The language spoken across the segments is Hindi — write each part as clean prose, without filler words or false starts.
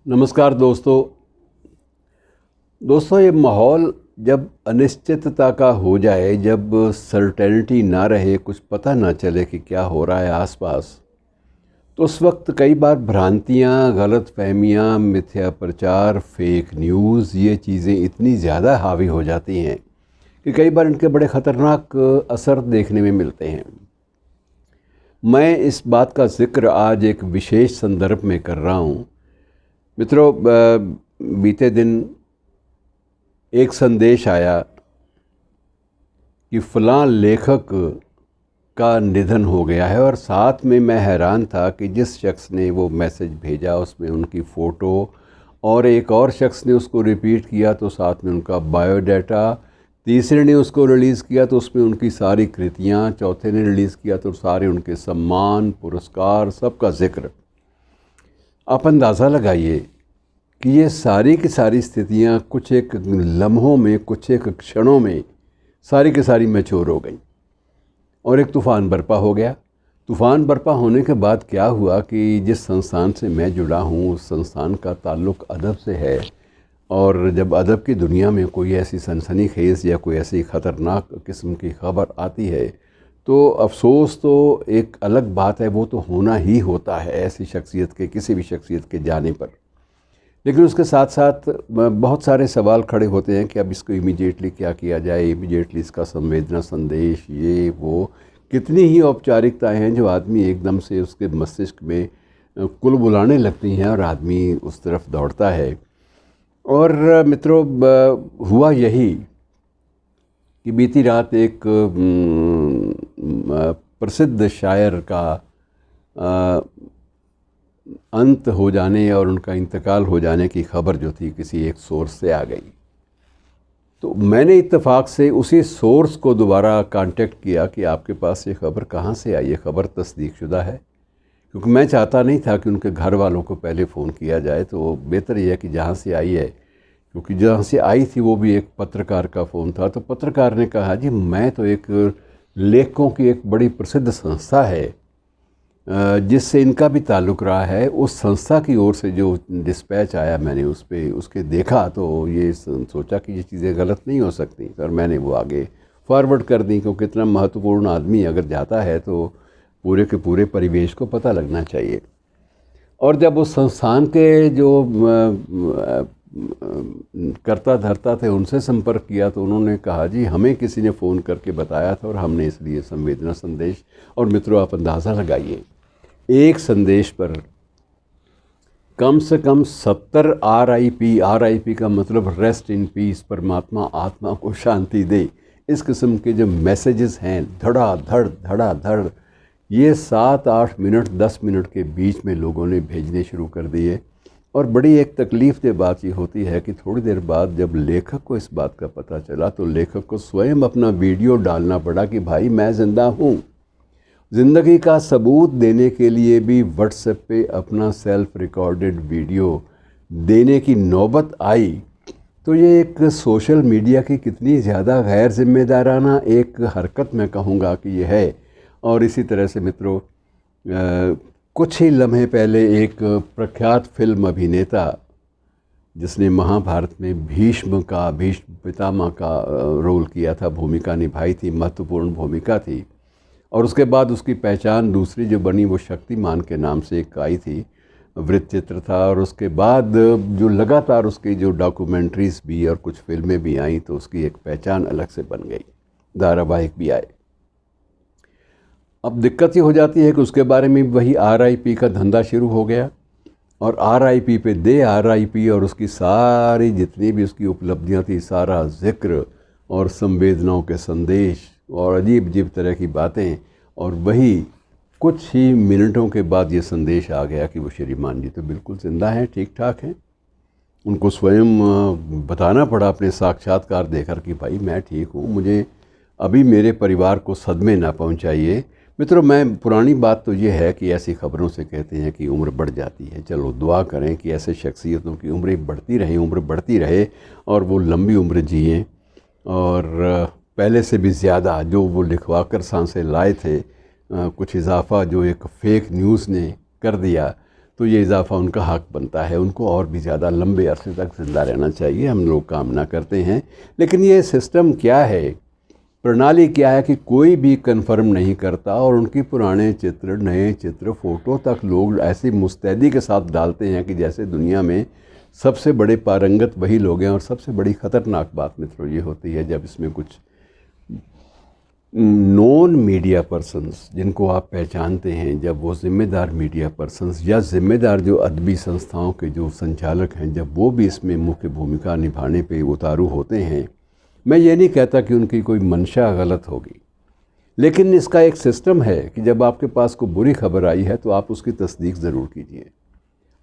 नमस्कार दोस्तों ये माहौल जब अनिश्चितता का हो जाए, जब सर्टेनिटी ना रहे, कुछ पता ना चले कि क्या हो रहा है आसपास, तो उस वक्त कई बार भ्रांतियाँ, गलतफहमियाँ, मिथ्या प्रचार, फेक न्यूज़, ये चीज़ें इतनी ज़्यादा हावी हो जाती हैं कि कई बार इनके बड़े ख़तरनाक असर देखने में मिलते हैं। मैं इस बात का ज़िक्र आज एक विशेष संदर्भ में कर रहा हूँ। मित्रों, बीते दिन एक संदेश आया कि फ़लाँ लेखक का निधन हो गया है, और साथ में मैं हैरान था कि जिस शख्स ने वो मैसेज भेजा उसमें उनकी फ़ोटो, और एक और शख्स ने उसको रिपीट किया तो साथ में उनका बायोडाटा, तीसरे ने उसको रिलीज़ किया तो उसमें उनकी सारी कृतियाँ, चौथे ने रिलीज़ किया तो सारे उनके सम्मान, पुरस्कार, सबका ज़िक्र। आप अंदाज़ा लगाइए कि ये सारी की सारी स्थितियाँ कुछ एक लम्हों में, कुछ एक क्षणों में सारी की सारी मैच्योर हो गई और एक तूफ़ान बरपा हो गया। तूफ़ान बरपा होने के बाद क्या हुआ कि जिस संस्थान से मैं जुड़ा हूँ उस संस्थान का ताल्लुक़ अदब से है, और जब अदब की दुनिया में कोई ऐसी सनसनीखेज़ या कोई ऐसी ख़तरनाक किस्म की ख़बर आती है तो अफ़सोस तो एक अलग बात है, वो तो होना ही होता है ऐसी शख्सियत के, किसी भी शख्सियत के जाने पर। लेकिन उसके साथ साथ बहुत सारे सवाल खड़े होते हैं कि अब इसको इमीडिएटली क्या किया जाए, इमीडिएटली इसका संवेदना संदेश, ये वो कितनी ही औपचारिकताएं हैं जो आदमी एकदम से उसके मस्तिष्क में कुल बुलाने लगती हैं और आदमी उस तरफ दौड़ता है। और मित्रों, हुआ यही कि बीती रात एक प्रसिद्ध शायर का अंत हो जाने और उनका इंतकाल हो जाने की ख़बर जो थी किसी एक सोर्स से आ गई। तो मैंने इत्तेफाक से उसी सोर्स को दोबारा कांटेक्ट किया कि आपके पास ये ख़बर कहाँ से आई, ये ख़बर तस्दीकशुदा है? क्योंकि मैं चाहता नहीं था कि उनके घर वालों को पहले फ़ोन किया जाए, तो बेहतर यह है कि जहाँ से आई है, क्योंकि जहाँ से आई थी वो भी एक पत्रकार का फ़ोन था। तो पत्रकार ने कहा, जी मैं तो एक लेखकों की एक बड़ी प्रसिद्ध संस्था है जिससे इनका भी ताल्लुक़ रहा है, उस संस्था की ओर से जो डिस्पैच आया मैंने उस पे उसके देखा तो ये सोचा कि ये चीज़ें गलत नहीं हो सकती, और मैंने वो आगे फॉरवर्ड कर दी, क्योंकि इतना महत्वपूर्ण आदमी अगर जाता है तो पूरे के पूरे परिवेश को पता लगना चाहिए। और जब उस संस्थान के जो करता धरता थे उनसे संपर्क किया तो उन्होंने कहा, जी हमें किसी ने फ़ोन करके बताया था और हमने इसलिए संवेदना संदेश। और मित्रों, आप अंदाज़ा लगाइए, एक संदेश पर कम से कम 70 RIP का मतलब रेस्ट इन पीस, परमात्मा आत्मा को शांति दे, इस किस्म के जो मैसेजेस हैं धड़ाधड़, ये 7-8 मिनट 10 मिनट के बीच में लोगों ने भेजने शुरू कर दिए। और बड़ी एक तकलीफ़ दे बात ये होती है कि थोड़ी देर बाद जब लेखक को इस बात का पता चला तो लेखक को स्वयं अपना वीडियो डालना पड़ा कि भाई मैं ज़िंदा हूँ। ज़िंदगी का सबूत देने के लिए भी व्हाट्सएप पे अपना सेल्फ रिकॉर्डेड वीडियो देने की नौबत आई। तो ये एक सोशल मीडिया की कितनी ज़्यादा गैर जिम्मेदाराना एक हरकत मैं कहूँगा कि ये है। और इसी तरह से मित्रों, कुछ ही लम्हे पहले एक प्रख्यात फिल्म अभिनेता जिसने महाभारत में भीष्म पितामह का रोल किया था, भूमिका निभाई थी, महत्वपूर्ण भूमिका थी, और उसके बाद उसकी पहचान दूसरी जो बनी वो शक्तिमान के नाम से एक आई थी, वृत्तचित्र था। और उसके बाद जो लगातार उसकी जो डॉक्यूमेंट्रीज़ भी और कुछ फिल्में भी आई तो उसकी एक पहचान अलग से बन गई, धारावाहिक भी आए। अब दिक्कत ये हो जाती है कि उसके बारे में वही RIP का धंधा शुरू हो गया, और RIP पे दे RIP, और उसकी सारी जितनी भी उसकी उपलब्धियां थी, सारा जिक्र और संवेदनाओं के संदेश और अजीब अजीब तरह की बातें, और वही कुछ ही मिनटों के बाद ये संदेश आ गया कि वो श्रीमान जी तो बिल्कुल ज़िंदा हैं, ठीक ठाक हैं। उनको स्वयं बताना पड़ा अपने साक्षात्कार देकर कि भाई मैं ठीक हूँ, मुझे अभी मेरे परिवार को सदमे ना पहुँचाइए। मित्रों, मैं पुरानी बात तो ये है कि ऐसी ख़बरों से कहते हैं कि उम्र बढ़ जाती है। चलो दुआ करें कि ऐसे शख्सियतों की उम्र बढ़ती रहे और वो लंबी उम्र जिएँ, और पहले से भी ज़्यादा जो वो लिखवा कर सांसें लाए थे, कुछ इजाफ़ा जो एक फ़ेक न्यूज़ ने कर दिया, तो ये इजाफ़ा उनका हक बनता है, उनको और भी ज़्यादा लंबे अरसे तक ज़िंदा रहना चाहिए, हम लोग कामना करते हैं। लेकिन ये सिस्टम क्या है, प्रणाली क्या है कि कोई भी कंफर्म नहीं करता और उनकी पुराने चित्र, नए चित्र, फ़ोटो तक लोग ऐसी मुस्तैदी के साथ डालते हैं कि जैसे दुनिया में सबसे बड़े पारंगत वही लोग हैं। और सबसे बड़ी ख़तरनाक बात मित्रों ये होती है जब इसमें कुछ नॉन मीडिया पर्सन्स जिनको आप पहचानते हैं, जब वो ज़िम्मेदार मीडिया पर्सन्स या ज़िम्मेदार जो अदबी संस्थाओं के जो संचालक हैं, जब वो भी इसमें मुख्य भूमिका निभाने पे उतारू होते हैं। मैं ये नहीं कहता कि उनकी कोई मंशा गलत होगी, लेकिन इसका एक सिस्टम है कि जब आपके पास कोई बुरी खबर आई है तो आप उसकी तस्दीक ज़रूर कीजिए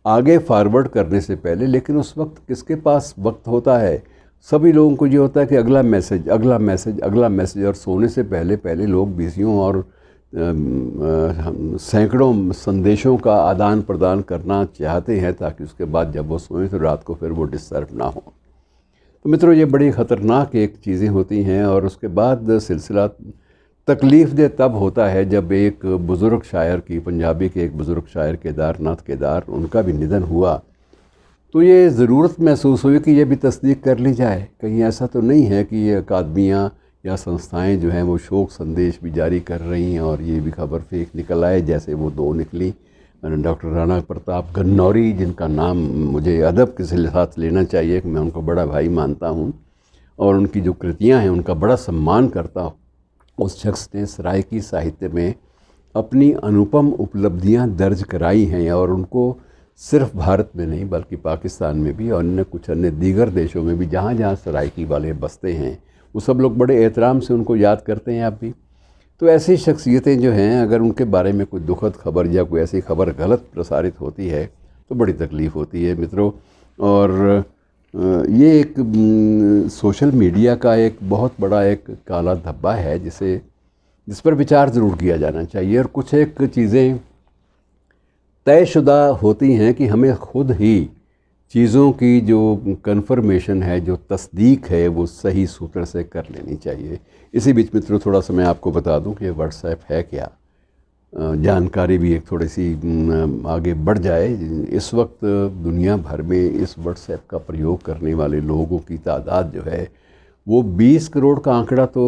आगे फॉरवर्ड करने से पहले। लेकिन उस वक्त किसके पास वक्त होता है? सभी लोगों को ये होता है कि अगला मैसेज, अगला मैसेज, अगला मैसेज, और सोने से पहले पहले लोग बिजियों और सैकड़ों संदेशों का आदान प्रदान करना चाहते हैं ताकि उसके बाद जब वो सोएं तो रात को फिर वो डिस्टर्ब ना हो। तो मित्रों ये बड़ी ख़तरनाक एक चीज़ें होती हैं। और उसके बाद सिलसिला तकलीफ़ दे तब होता है जब एक बुज़ुर्ग शायर की, पंजाबी के एक बुज़ुर्ग शायर केदारनाथ केदार, उनका भी निधन हुआ। तो ये ज़रूरत महसूस हुई कि ये भी तस्दीक कर ली जाए, कहीं ऐसा तो नहीं है कि ये अकादमियाँ या संस्थाएं जो हैं वो शोक संदेश भी जारी कर रही हैं और ये भी खबर फेक निकल आए, जैसे वो दो निकली। डॉक्टर राणा प्रताप गन्नौरी, जिनका नाम मुझे अदब के साथ लेना चाहिए कि मैं उनको बड़ा भाई मानता हूँ और उनकी जो कृतियाँ हैं उनका बड़ा सम्मान करता हूँ। उस शख्स ने सराइकी साहित्य में अपनी अनुपम उपलब्धियाँ दर्ज कराई हैं और उनको सिर्फ भारत में नहीं बल्कि पाकिस्तान में भी और कुछ अन्य दीगर देशों में भी जहाँ जहाँ सराइकी वाले बसते हैं वो सब लोग बड़े एहतराम से उनको याद करते हैं। आप भी तो ऐसी शख्सियतें जो हैं, अगर उनके बारे में कोई दुखद खबर या कोई ऐसी खबर गलत प्रसारित होती है तो बड़ी तकलीफ़ होती है मित्रों। और ये एक सोशल मीडिया का एक बहुत बड़ा एक काला धब्बा है जिस पर विचार ज़रूर किया जाना चाहिए। और कुछ एक चीज़ें तयशुदा होती हैं कि हमें खुद ही चीज़ों की जो कन्फर्मेशन है, जो तस्दीक है, वो सही सूत्र से कर लेनी चाहिए। इसी बीच मित्रों थोड़ा सा मैं आपको बता दूं कि व्हाट्सएप है क्या, जानकारी भी एक थोड़ी सी आगे बढ़ जाए। इस वक्त दुनिया भर में इस व्हाट्सएप का प्रयोग करने वाले लोगों की तादाद जो है वो 20 करोड़ का आंकड़ा तो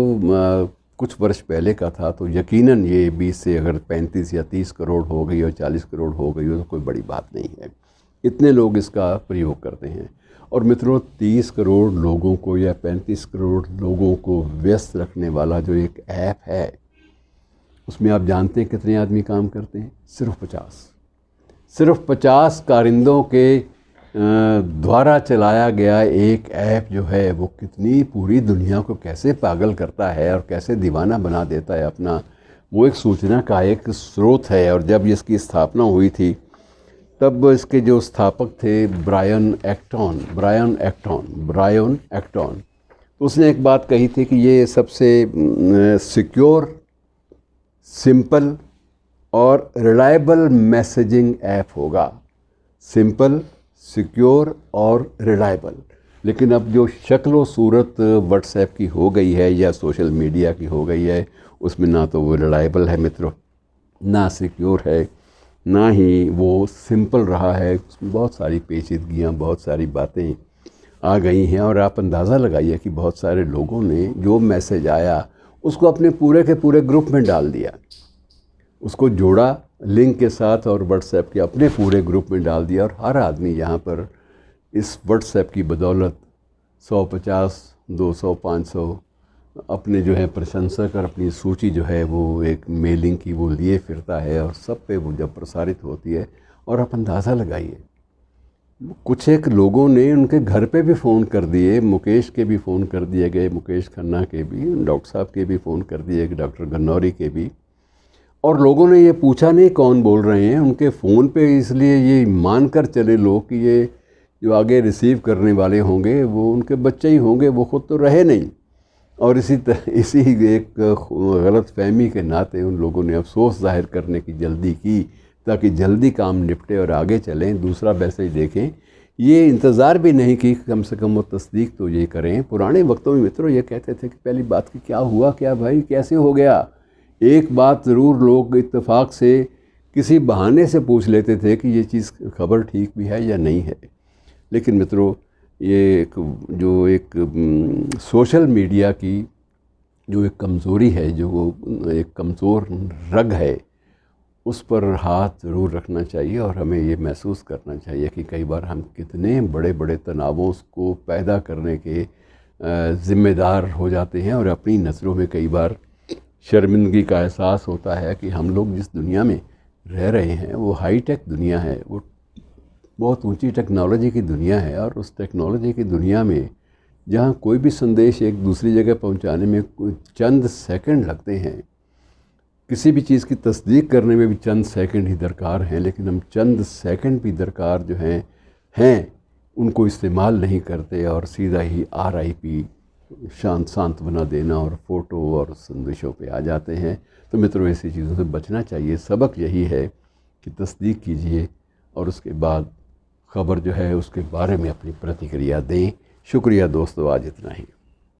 कुछ वर्ष पहले का था। तो यकीनन ये 20 से अगर 35 या 30 करोड़ हो गई और 40 करोड़ हो गई हो तो कोई बड़ी बात नहीं है। इतने लोग इसका प्रयोग करते हैं। और मित्रों 30 करोड़ लोगों को या 35 करोड़ लोगों को व्यस्त रखने वाला जो एक ऐप है उसमें आप जानते हैं कितने आदमी काम करते हैं? सिर्फ 50 कारिंदों के द्वारा चलाया गया एक ऐप जो है वो कितनी पूरी दुनिया को कैसे पागल करता है और कैसे दीवाना बना देता है अपना, वो एक सूचना का एक स्रोत है। और जब इसकी स्थापना हुई थी तब इसके जो स्थापक थे ब्रायन एक्टॉन, तो उसने एक बात कही थी कि ये सबसे सिक्योर, सिंपल और रिलायबल मैसेजिंग ऐप होगा। सिंपल, सिक्योर और रिलायबल। लेकिन अब जो शक्ल व सूरत व्हाट्सएप की हो गई है या सोशल मीडिया की हो गई है उसमें ना तो वो रिलायबल है मित्रों, ना सिक्योर है, ना ही वो सिंपल रहा है। उसमें बहुत सारी पेचीदगियाँ, बहुत सारी बातें आ गई हैं। और आप अंदाज़ा लगाइए कि बहुत सारे लोगों ने जो मैसेज आया उसको अपने पूरे के पूरे ग्रुप में डाल दिया, उसको जोड़ा लिंक के साथ और व्हाट्सएप के अपने पूरे ग्रुप में डाल दिया। और हर आदमी यहाँ पर इस व्हाट्सएप की बदौलत 150, 200, 500 अपने जो है प्रशंसक और अपनी सूची जो है वो एक मेलिंग की वो लिए फिरता है और सब पे वो जब प्रसारित होती है। और आप अंदाज़ा लगाइए, कुछ एक लोगों ने उनके घर पे भी फ़ोन कर दिए, मुकेश के भी फ़ोन कर दिए गए, मुकेश खन्ना के भी, डॉक्टर साहब के भी फ़ोन कर दिए गए, डॉक्टर गन्नौरी के भी। और लोगों ने ये पूछा नहीं कौन बोल रहे हैं, उनके फ़ोन पे, इसलिए ये मान कर चले लोग कि ये जो आगे रिसीव करने वाले होंगे वो उनके बच्चे ही होंगे, वो ख़ुद तो रहे नहीं। और इसी एक गलत फहमी के नाते उन लोगों ने अफसोस जाहिर करने की जल्दी की ताकि जल्दी काम निपटे और आगे चलें, दूसरा मैसेज देखें। ये इंतज़ार भी नहीं कि कम से कम वो तस्दीक तो ये करें। पुराने वक्तों में मित्रों ये कहते थे कि पहली बात कि क्या हुआ, क्या भाई कैसे हो गया। एक बात ज़रूर लोग इत्तेफाक से किसी बहाने से पूछ लेते थे कि ये चीज़ खबर ठीक भी है या नहीं है। लेकिन मित्रों, ये एक सोशल मीडिया की जो एक कमज़ोरी है, जो वो एक कमज़ोर रग है, उस पर हाथ ज़रूर रखना चाहिए। और हमें ये महसूस करना चाहिए कि कई बार हम कितने बड़े बड़े तनावों को पैदा करने के ज़िम्मेदार हो जाते हैं, और अपनी नज़रों में कई बार शर्मिंदगी का एहसास होता है कि हम लोग जिस दुनिया में रह रहे हैं वो हाईटेक दुनिया है, वो बहुत ऊंची टेक्नोलॉजी की दुनिया है। और उस टेक्नोलॉजी की दुनिया में जहाँ कोई भी संदेश एक दूसरी जगह पहुँचाने में चंद सेकंड लगते हैं, किसी भी चीज़ की तस्दीक करने में भी चंद सेकंड ही दरकार हैं, लेकिन हम चंद सेकंड भी दरकार जो हैं उनको इस्तेमाल नहीं करते और सीधा ही RIP शांत बना देना और फ़ोटो और संदेशों पे आ जाते हैं। तो मित्रों, ऐसी चीज़ों से बचना चाहिए। सबक यही है कि तस्दीक कीजिए और उसके बाद ख़बर जो है उसके बारे में अपनी प्रतिक्रिया दें। शुक्रिया दोस्तों, आज इतना ही।